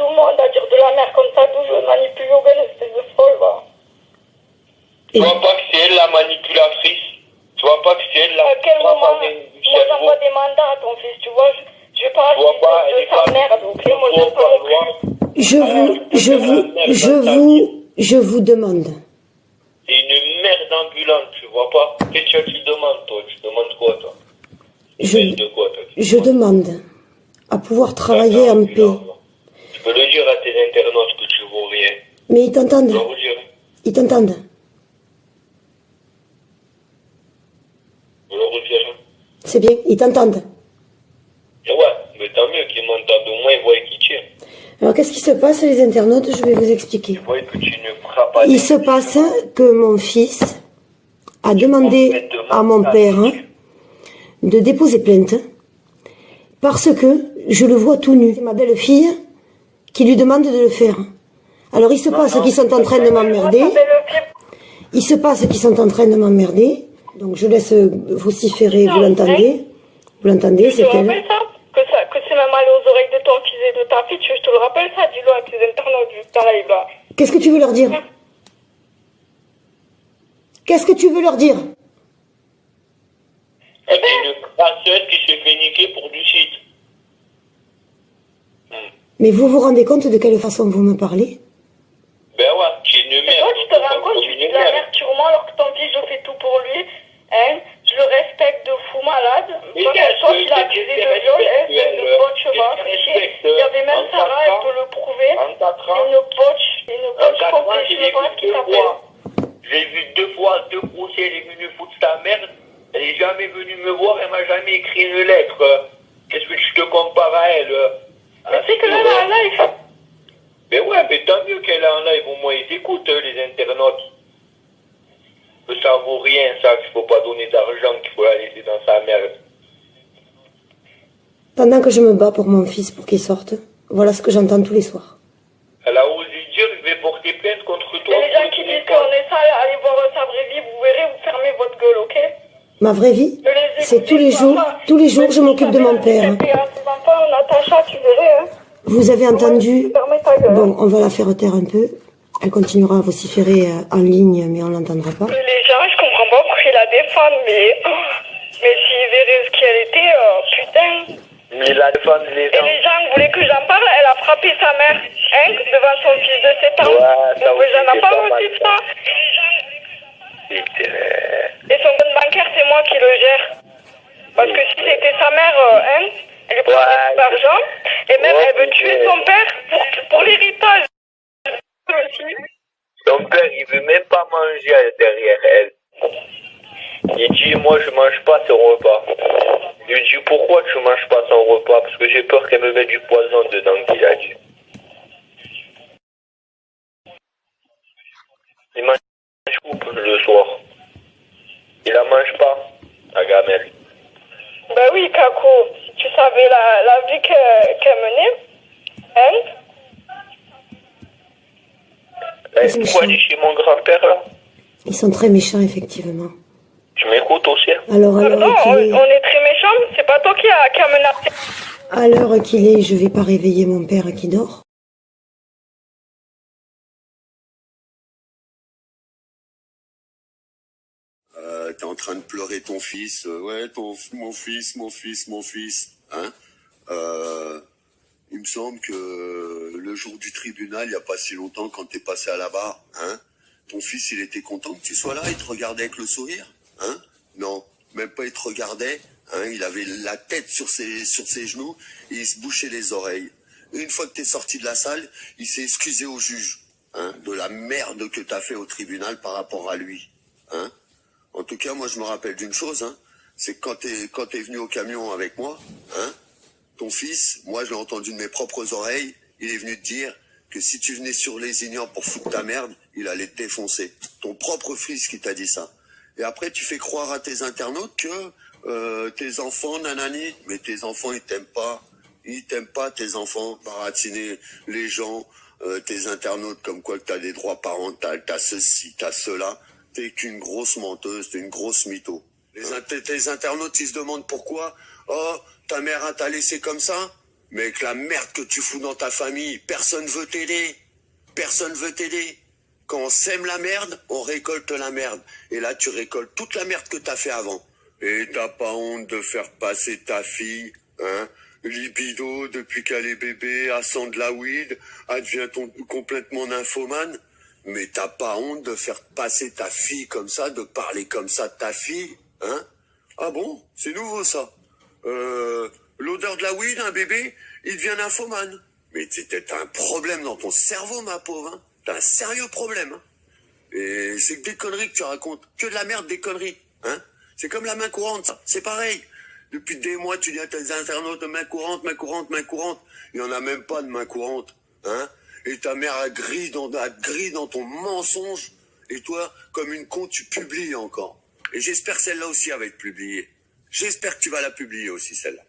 le monde à dire de la merde comme ça, d'où je manipule au gars, espèce de folle, va. Tu vois pas que c'est elle la manipulatrice? Tu vois pas que c'est elle la... À quel moment? Moi, j'envoie des mandats à ton fils, tu vois, je vais pas de sa merde, ok? Moi, je pas Je vous demande. C'est une merde ambulante, tu vois pas? Qu'est-ce que tu demandes, toi? Tu demandes quoi, toi? Je demande à pouvoir travailler en paix. Tu peux le dire à tes internautes que tu vaux rien. Mais ils t'entendent. Ils t'entendent. Je le redire. C'est bien, ils t'entendent. Ouais, mais tant mieux qu'ils m'entendent, au moins ils voient qui tire. Alors qu'est-ce qui se passe, les internautes? Je vais vous expliquer. Tu vois que tu ne feras pas. Il se passe que mon fils a demandé à mon père de déposer plainte parce que je le vois tout nu. C'est ma belle-fille qui lui demande de le faire. Alors il se passe qu'ils sont en train de m'emmerder. Il se passe qu'ils sont en train de m'emmerder. Donc je laisse vociférer, vous l'entendez? Vous l'entendez, c'est elle. Que c'est même allé aux oreilles de ton fils et de ta fille, je te le rappelle ça, dis-le à tes internautes juste en live là. Qu'est-ce que tu veux leur dire? Qu'est-ce que tu veux leur dire? C'est une crasseuse qui s'est fait niquer pour du site. Mais vous vous rendez compte de quelle façon vous me parlez? Ben ouais, c'est une merde. Toi, tu te rends compte, tu dis de la merde sur moi alors que ton fils, je fais tout pour lui. Hein, je le respecte de fou malade. Toi, tu l'as accusé de viol, de botche, va. Il y avait même Sarah, elle peut le prouver. C'est une botche complète, je ne sais pas ce qu'il s'appelle. J'ai vu 2 fois, 2 procès, elle est venue foutre sa merde. Elle est jamais venue me voir, elle m'a jamais écrit une lettre. Qu'est-ce que je te compare à elle? Mais tu sais que là, elle est en live. Mais ouais, mais tant mieux qu'elle est en live, au moins ils écoutent, les internautes. Ça vaut rien, ça, qu'il faut pas donner d'argent, qu'il faut la laisser dans sa merde. Pendant que je me bats pour mon fils pour qu'il sorte, voilà ce que j'entends tous les soirs. Elle a osé dire, je vais porter plainte contre toi. Et les gens qui disent qu'on est sale, allez voir sa vraie vie, vous verrez, vous fermez votre gueule, ok? Ma vraie vie, c'est tous les jours je m'occupe de mon père. Natacha, tu verrais, hein? Vous avez entendu? Bon, on va la faire taire un peu. Elle continuera à vociférer en ligne, mais on l'entendra pas. Les gens, je comprends pas pourquoi ils la défendent, mais s'ils verraient ce qu'elle était, putain. Mais la défendent les gens. Et les gens voulaient que j'en parle, elle a frappé sa mère, hein, devant son fils de 7 ans. Ouais, ça aussi, j'en ai pas aussi de ça. Et son compte bancaire, c'est moi qui le gère. Parce que si c'était sa mère, hein, elle lui prenait de l'argent, et même elle veut tuer son père pour l'héritage. Son père, il veut même pas manger derrière elle. Il dit, moi, je mange pas son repas. Je lui dis, pourquoi tu manges pas son repas? Parce que j'ai peur qu'elle me mette du poison dedans, qu'il a dit. Il mange coupe le soir. Il la mange pas, la gamelle. Ben oui, Kako, si tu savais la vie qu'elle menait, hein? Pourquoi elle est chez mon grand-père, là? Ils sont très méchants, effectivement. Tu m'écoutes aussi? Alors, non, on est très méchants, c'est pas toi qui a menacé. À l'heure qu'il est, je vais pas réveiller mon père qui dort. T'es en train de pleurer ton fils, ouais, mon fils, hein. Il me semble que le jour du tribunal, il n'y a pas si longtemps, quand t'es passé à la barre, hein, ton fils, il était content que tu sois là, il te regardait avec le sourire, hein. Non, même pas il te regardait, hein, il avait la tête sur ses genoux et il se bouchait les oreilles. Une fois que t'es sorti de la salle, il s'est excusé au juge, hein, de la merde que t'as fait au tribunal par rapport à lui, hein. En tout cas, moi, je me rappelle d'une chose, hein, c'est que quand t'es venu au camion avec moi, hein, ton fils, moi, je l'ai entendu de mes propres oreilles, il est venu te dire que si tu venais sur Lézignan pour foutre ta merde, il allait te défoncer. Ton propre fils qui t'a dit ça. Et après, tu fais croire à tes internautes que tes enfants, nanani, mais tes enfants, ils t'aiment pas. Ils t'aiment pas, tes enfants, baratiner les gens, tes internautes, comme quoi que t'as des droits parentaux, t'as ceci, t'as cela. T'es qu'une grosse menteuse, t'es une grosse mytho. Tes internautes, ils se demandent pourquoi. Oh, ta mère t'a laissé comme ça? Mais avec la merde que tu fous dans ta famille, personne veut t'aider. Personne veut t'aider. Quand on sème la merde, on récolte la merde. Et là, tu récoltes toute la merde que t'as fait avant. Et t'as pas honte de faire passer ta fille, hein? Libido, depuis qu'elle est bébé, elle sent de la weed, elle devient complètement nymphomane. Mais t'as pas honte de faire passer ta fille comme ça, de parler comme ça de ta fille, hein? Ah bon? C'est nouveau, ça. L'odeur de la weed, un bébé, il devient nymphomane. Mais t'as un problème dans ton cerveau, ma pauvre, hein? T'as un sérieux problème, hein? Et c'est que des conneries que tu racontes. Que de la merde, des conneries, hein? C'est comme la main courante, ça. C'est pareil. Depuis des mois, tu dis à tes internautes, main courante, main courante, main courante. Il n'y en a même pas de main courante, hein? Et ta mère a grille dans ton mensonge. Et toi, comme une con, tu publies encore. Et j'espère que celle-là aussi, elle va être publiée. J'espère que tu vas la publier aussi, celle-là.